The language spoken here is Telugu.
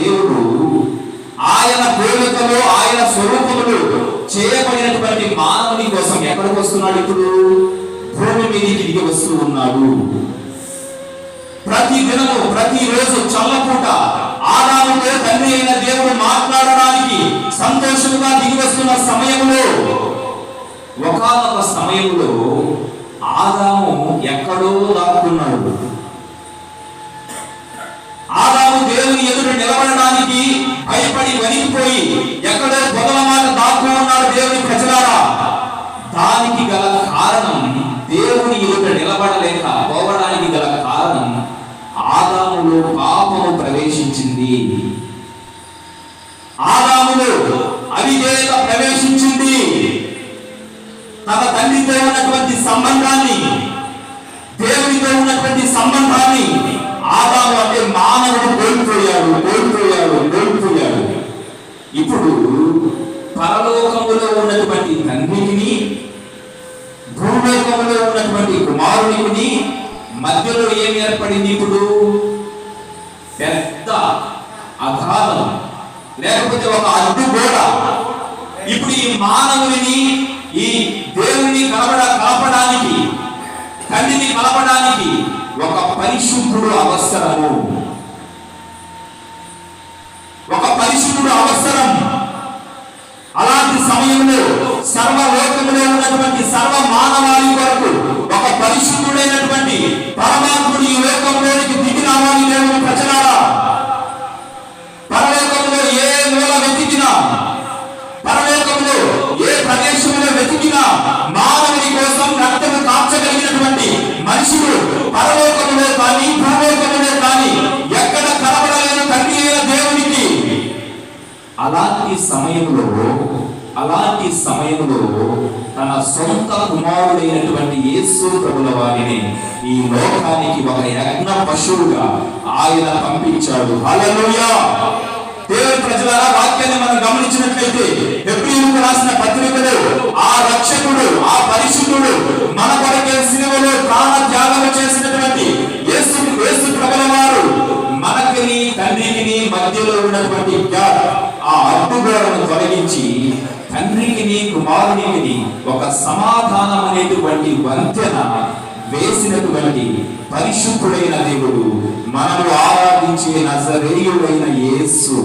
దేవుడు ఆయన పోలికలో ఆయన స్వరూపములు చేయబడినటువంటి మానవుని కోసం ఎక్కడికి వస్తున్నాడు? ఇప్పుడు భూమి మీదకి దిగి వస్తూ ఉన్నాడు. ప్రతి దినము ప్రతిరోజు చల్లపూట ఆదాముతో తండ్రి అయిన దేవుడు మాట్లాడడానికి సంతోషంగా దిగి వస్తున్న సమయంలో ఒకానొక సమయంలో ఆదాము ఎక్కడో దాక్కున్నాడు. ఆదాము దేవుని ఎదుట నిలబడడానికి భయపడి వణికిపోయి ఎక్కడో పొదల మాట దాక్కుని ఉన్నాడు. దేవుని ప్రజలారా, దానికి గల కారణం, దేవుని ఎదుట నిలబడలేక పోవడానికి గల కారణం, ఆదాములో పాపము ప్రవేశించింది. ఆదాములో అవిధేయత ప్రవేశించింది. తన తండ్రితో ఉన్నటువంటి సంబంధాన్ని, దేవునితో ఉన్నటువంటి సంబంధాన్ని ఆదాము అంటే మానవుడు కోల్పోయాడు. ఇప్పుడు పరలోకములో ఉన్నటువంటి తండ్రికి, భూలోకములో ఉన్నటువంటి కుమారునికి మధ్యలో ఏమి ఏర్పడింది? ఇప్పుడు పెద్ద అగాధం, లేకపోతే ఒక అడ్డుగోడ. ఇప్పుడు ఈ మానవుని, ఈ దేవుని కలపడానికి, తండ్రిని కలపడానికి ఒక పరిశుద్ధుడు అవసరము. ఒక పరిశుద్ధుడు అవసరం. అలాంటి సమయంలో సర్వలోకములో ఉన్నటువంటి సర్వ మానవాళి వరకు ఒక పరిశుద్ధుడైనటువంటి పరమాత్ముడు ఈ లోకంలోనికి దిగి రావాలి. దేవుని ప్రజలారా, పరలోకంలో ఏ మూల వెతికినా, పరలోకంలో ఏ ప్రదేశంలో వెతికినా మానవుని కోసం రక్తము కాల్చగలిగినటువంటి మనుషుడు పరలోకంలో కానీ భూలోకంలో కానీ ఎక్కడ కనబడలేని తండ్రి అయిన దేవునికి అలాంటి సమయంలో తన సొంత కుమారుడైనటువంటి యేసు ప్రభుల వారిని ఈ లోకానికి ఒక యజ్ఞ పశువుగా ఆయన పంపించాడు. హల్లెలూయా! దేవుని ప్రజలారా, వాక్యాన్ని మనం గమనించినట్లయితే హెబ్రీయులకు రాసిన పత్రికలో ఆ రక్షకుడు, ఆ పరిశుద్ధుడు మన కొరకే సిలువలో ప్రాణ త్యాగం చేసినటువంటి యేసు ప్రభుల వారు మనకి తండ్రికి మధ్యలో ఉన్నటువంటి ఆ అడ్డుగోడను తొలగించి తండ్రికి కుమారునికి ఒక సమాధానం అనేటువంటి వంతెన వేసినటువంటి పరిశుద్ధుడైన దేవుడు, మనము ఆరాధించే నజరేయుడైన యేసు.